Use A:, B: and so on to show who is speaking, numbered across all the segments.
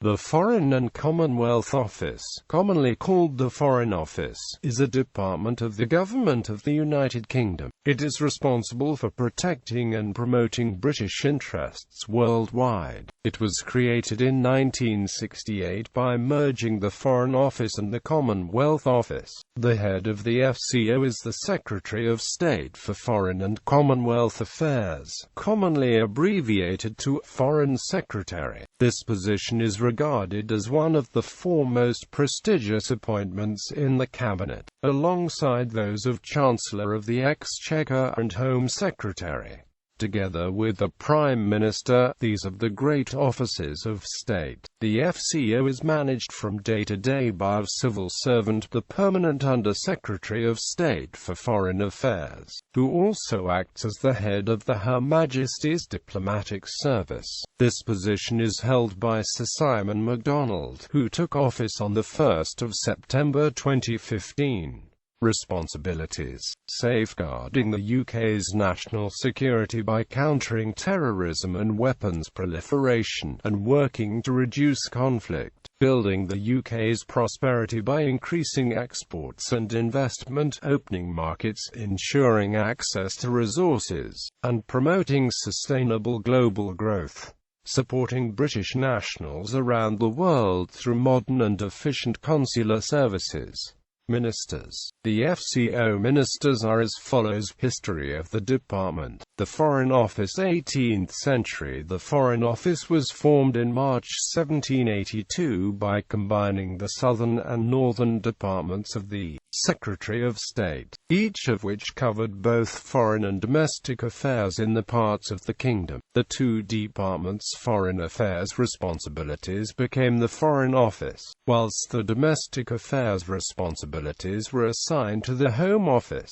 A: The Foreign and Commonwealth Office, commonly called the Foreign Office, is a department of the Government of the United Kingdom. It is responsible for protecting and promoting British interests worldwide. It was created in 1968 by merging the Foreign Office and the Commonwealth Office. The head of the FCO is the Secretary of State for Foreign and Commonwealth Affairs, commonly abbreviated to Foreign Secretary. This position is regarded as one of the four most prestigious appointments in the Cabinet, alongside those of Chancellor of the Exchequer and Home Secretary. Together with the Prime Minister, these are the great offices of state. The FCO is managed from day to day by a civil servant, the Permanent Under-Secretary of State for Foreign Affairs, who also acts as the head of the Her Majesty's Diplomatic Service. This position is held by Sir Simon MacDonald, who took office on the 1st of September 2015. Responsibilities: safeguarding the UK's national security by countering terrorism and weapons proliferation, and working to reduce conflict, building the UK's prosperity by increasing exports and investment, opening markets, ensuring access to resources, and promoting sustainable global growth. Supporting British nationals around the world through modern and efficient consular services. Ministers. The FCO ministers are as follows. History of the department. The Foreign Office. 18th century. The Foreign Office was formed in March 1782 by combining the southern and northern departments of the Secretary of State, each of which covered both foreign and domestic affairs in the parts of the kingdom. The two departments' foreign affairs responsibilities became the Foreign Office, whilst the domestic affairs responsibilities were assigned to the Home Office.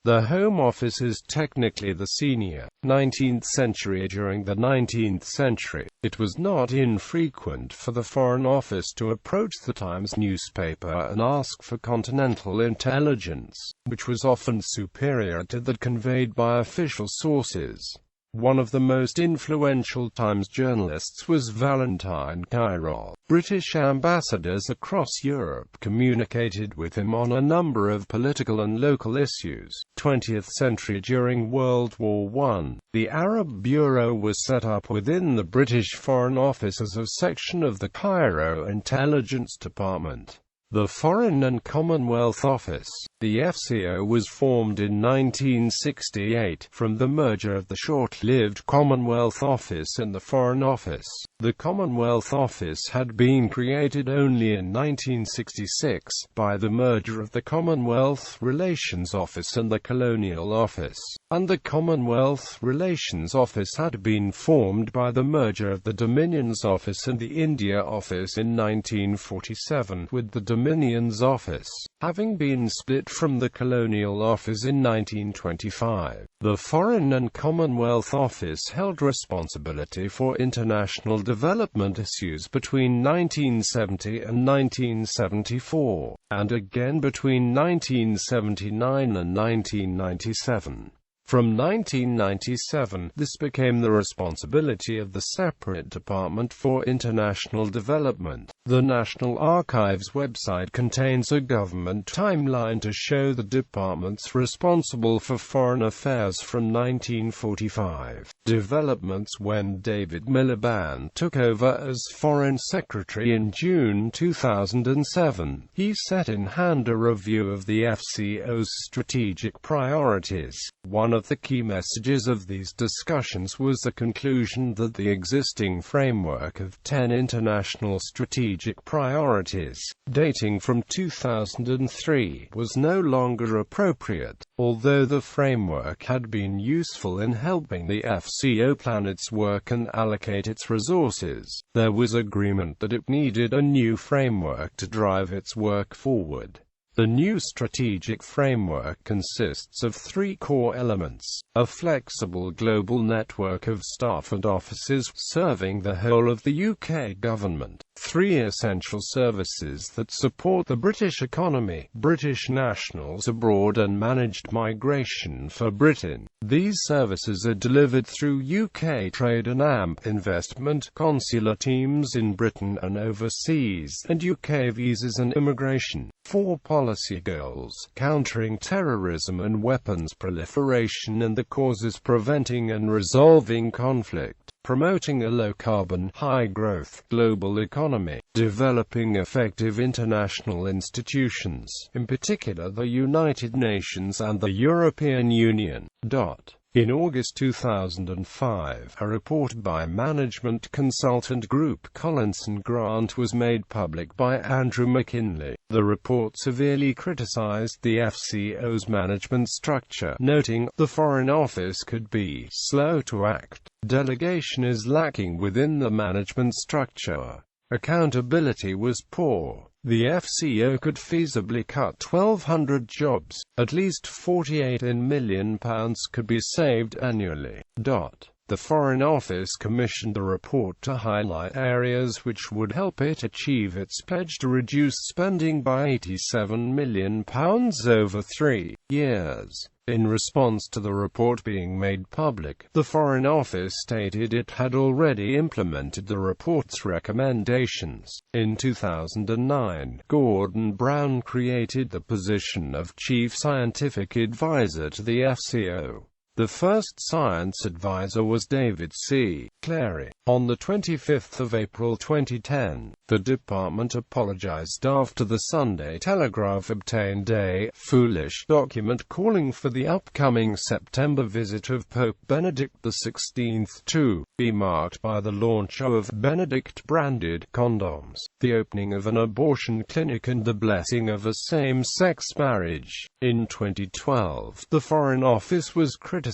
A: The Home Office is technically the senior. 19th century. During the 19th century, it was not infrequent for the Foreign Office to approach the Times newspaper and ask for continental intelligence, which was often superior to that conveyed by official sources. One of the most influential Times journalists was Valentine Kyrol. British ambassadors across Europe communicated with him on a number of political and local issues. 20th century. During World War I, the Arab Bureau was set up within the British Foreign Office as a section of the Cairo Intelligence Department. The Foreign and Commonwealth Office. The FCO was formed in 1968, from the merger of the short-lived Commonwealth Office and the Foreign Office. The Commonwealth Office had been created only in 1966, by the merger of the Commonwealth Relations Office and the Colonial Office, and the Commonwealth Relations Office had been formed by the merger of the Dominions Office and the India Office in 1947, with the Dominions Office having been split from the Colonial Office in 1925. The Foreign and Commonwealth Office held responsibility for international development issues between 1970 and 1974, and again between 1979 and 1997. From 1997, this became the responsibility of the separate Department for International Development. The National Archives website contains a government timeline to show the departments responsible for foreign affairs from 1945. Developments. When David Miliband took over as Foreign Secretary in June 2007, he set in hand a review of the FCO's strategic priorities. One of the key messages of these discussions was the conclusion that the existing framework of 10 international strategic priorities, dating from 2003, was no longer appropriate. Although the framework had been useful in helping the FCO plan its work and allocate its resources, there was agreement that it needed a new framework to drive its work forward. The new strategic framework consists of three core elements: a flexible global network of staff and offices serving the whole of the UK government, three essential services that support the British economy: British nationals abroad and managed migration for Britain. These services are delivered through UK trade and AMP investment, consular teams in Britain and overseas, and UK visas and immigration. 4 policy goals: countering terrorism and weapons proliferation and the causes preventing and resolving conflict, promoting a low-carbon, high-growth, global economy, developing effective international institutions, in particular the United Nations and the European Union. In August 2005, a report by management consultant group Collinson Grant was made public by Andrew McKinley. The report severely criticized the FCO's management structure, noting, "The Foreign Office could be slow to act. Delegation is lacking within the management structure. Accountability was poor. The FCO could feasibly cut 1,200 jobs. At least £48 million could be saved annually." The Foreign Office commissioned the report to highlight areas which would help it achieve its pledge to reduce spending by £87 million over 3 years. In response to the report being made public, the Foreign Office stated it had already implemented the report's recommendations. In 2009, Gordon Brown created the position of Chief Scientific Advisor to the FCO. The first science advisor was David C. Clary. On the 25th of April 2010, the department apologized after the Sunday Telegraph obtained a "foolish" document calling for the upcoming September visit of Pope Benedict XVI to be marked by the launch of Benedict-branded condoms, the opening of an abortion clinic and the blessing of a same-sex marriage. In 2012, the Foreign Office was criticized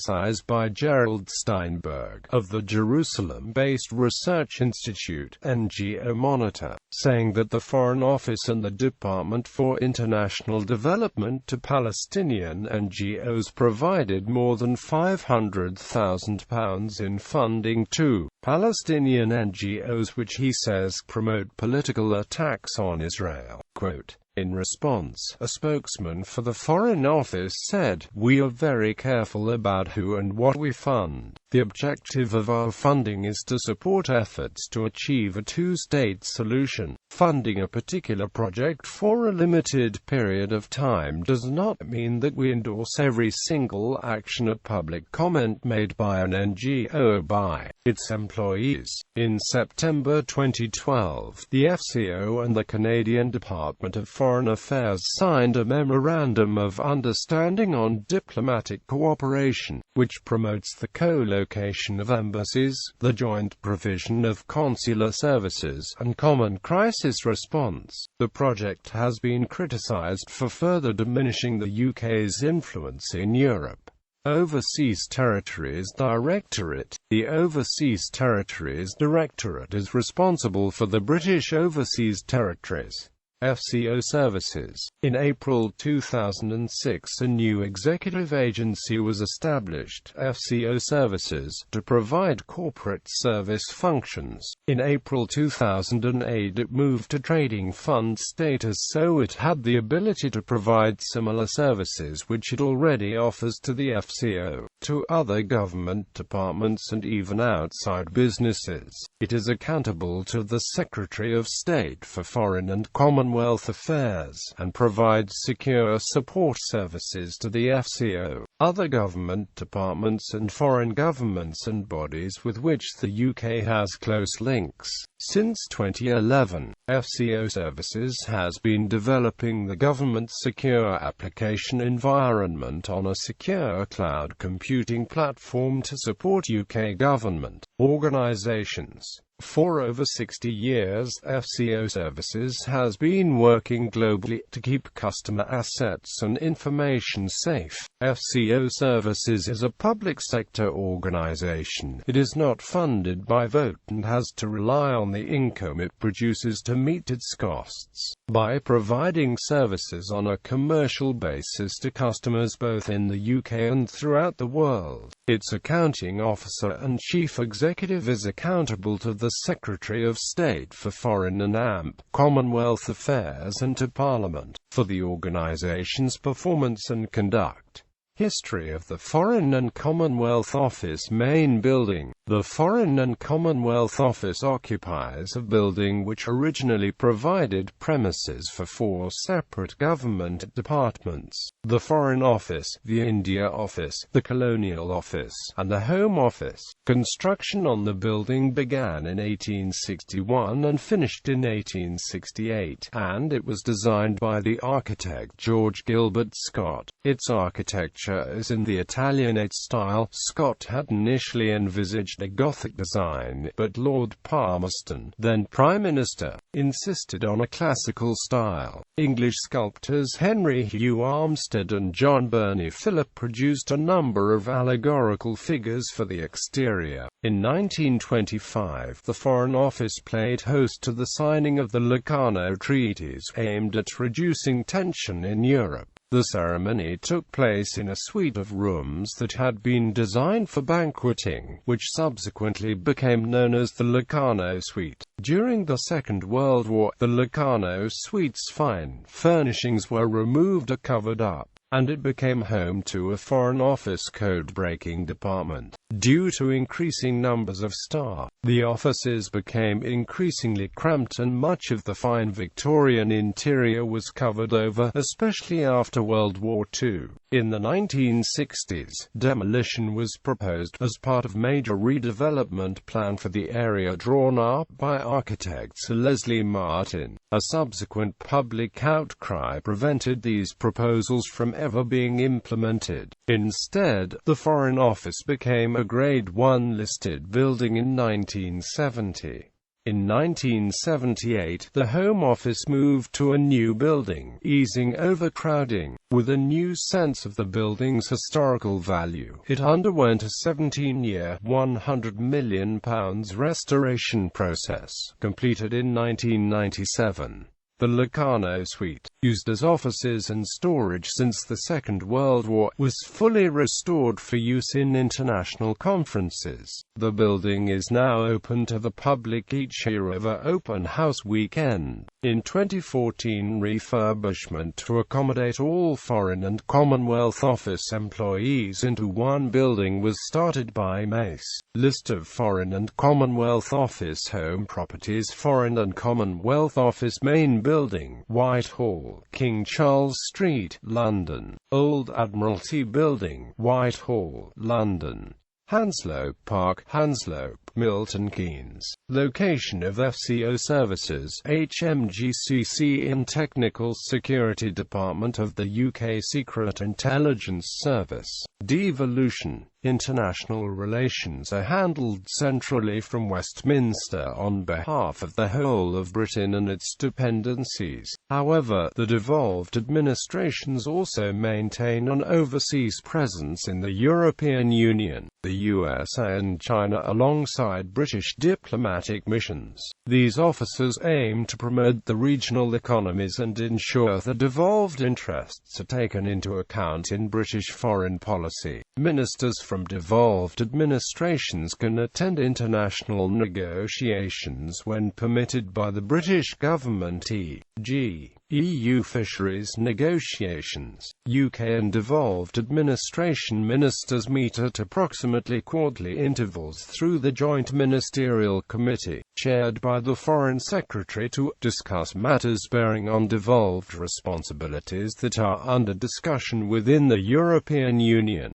A: by Gerald Steinberg of the Jerusalem-based Research Institute, NGO Monitor, saying that the Foreign Office and the Department for International Development to Palestinian NGOs provided more than £500,000 in funding to Palestinian NGOs which he says promote political attacks on Israel. Quote, in response, a spokesman for the Foreign Office said, "We are very careful about who and what we fund. The objective of our funding is to support efforts to achieve a two-state solution. Funding a particular project for a limited period of time does not mean that we endorse every single action or public comment made by an NGO by its employees." In September 2012, the FCO and the Canadian Department of Foreign Affairs signed a Memorandum of Understanding on Diplomatic Cooperation, which promotes the co-location of embassies, the joint provision of consular services, and common crisis response. The project has been criticized for further diminishing the UK's influence in Europe. Overseas Territories Directorate. The Overseas Territories Directorate is responsible for the British Overseas Territories. FCO services. In April 2006, a new executive agency was established, FCO Services, to provide corporate service functions. In April 2008, it moved to trading fund status so it had the ability to provide similar services which it already offers to the FCO, to other government departments and even outside businesses. It is accountable to the Secretary of State for Foreign and Commonwealth Affairs, and provides secure support services to the FCO, other government departments and foreign governments and bodies with which the UK has close links. Since 2011, FCO Services has been developing the government's secure application environment on a secure cloud computing platform to support UK government organizations. For over 60 years, FCO Services has been working globally to keep customer assets and information safe. FCO Services is a public sector organization. It is not funded by vote and has to rely on the income it produces to meet its costs. By providing services on a commercial basis to customers both in the UK and throughout the world, its accounting officer and chief executive is accountable to the as Secretary of State for Foreign and Commonwealth Affairs and to Parliament, for the organization's performance and conduct. History of the Foreign and Commonwealth Office main building. The Foreign and Commonwealth Office occupies a building which originally provided premises for 4 separate government departments: the Foreign Office, the India Office, the Colonial Office, and the Home Office. Construction on the building began in 1861 and finished in 1868, and it was designed by the architect George Gilbert Scott. Its architecture is in the Italianate style. Scott had initially envisaged a Gothic design, but Lord Palmerston, then Prime Minister, insisted on a classical style. English sculptors Henry Hugh Armstead and John Burney Phillip produced a number of allegorical figures for the exterior. In 1925, the Foreign Office played host to the signing of the Locarno Treaties, aimed at reducing tension in Europe. The ceremony took place in a suite of rooms that had been designed for banqueting, which subsequently became known as the Locarno Suite. During the Second World War, the Locarno Suite's fine furnishings were removed or covered up, and it became home to a Foreign Office code-breaking department. Due to increasing numbers of staff, the offices became increasingly cramped and much of the fine Victorian interior was covered over, especially after World War II. In the 1960s, demolition was proposed as part of major redevelopment plan for the area drawn up by architects Leslie Martin. A subsequent public outcry prevented these proposals from ever being implemented. Instead, the Foreign Office became a Grade 1 listed building in 1970. In 1978, the Home Office moved to a new building, easing overcrowding. With a new sense of the building's historical value, it underwent a 17-year, £100 million restoration process, completed in 1997. The Locarno Suite, used as offices and storage since the Second World War, was fully restored for use in international conferences. The building is now open to the public each year over Open House Weekend. In 2014, refurbishment to accommodate all Foreign and Commonwealth Office employees into one building was started by Mace. List of Foreign and Commonwealth Office home properties. Foreign and Commonwealth Office main building, Whitehall, King Charles Street, London. Old Admiralty Building, Whitehall, London. Hanslope Park, Hanslope, Milton Keynes. Location of FCO Services, HMGCC in Technical Security Department of the UK Secret Intelligence Service. Devolution. International relations are handled centrally from Westminster on behalf of the whole of Britain and its dependencies. However, the devolved administrations also maintain an overseas presence in the European Union, the USA and China alongside British diplomatic missions. These offices aim to promote the regional economies and ensure the devolved interests are taken into account in British foreign policy. Ministers from devolved administrations can attend international negotiations when permitted by the British government, e.g. EU fisheries negotiations. UK and devolved administration ministers meet at approximately quarterly intervals through the Joint Ministerial Committee, chaired by the Foreign Secretary, to discuss matters bearing on devolved responsibilities that are under discussion within the European Union.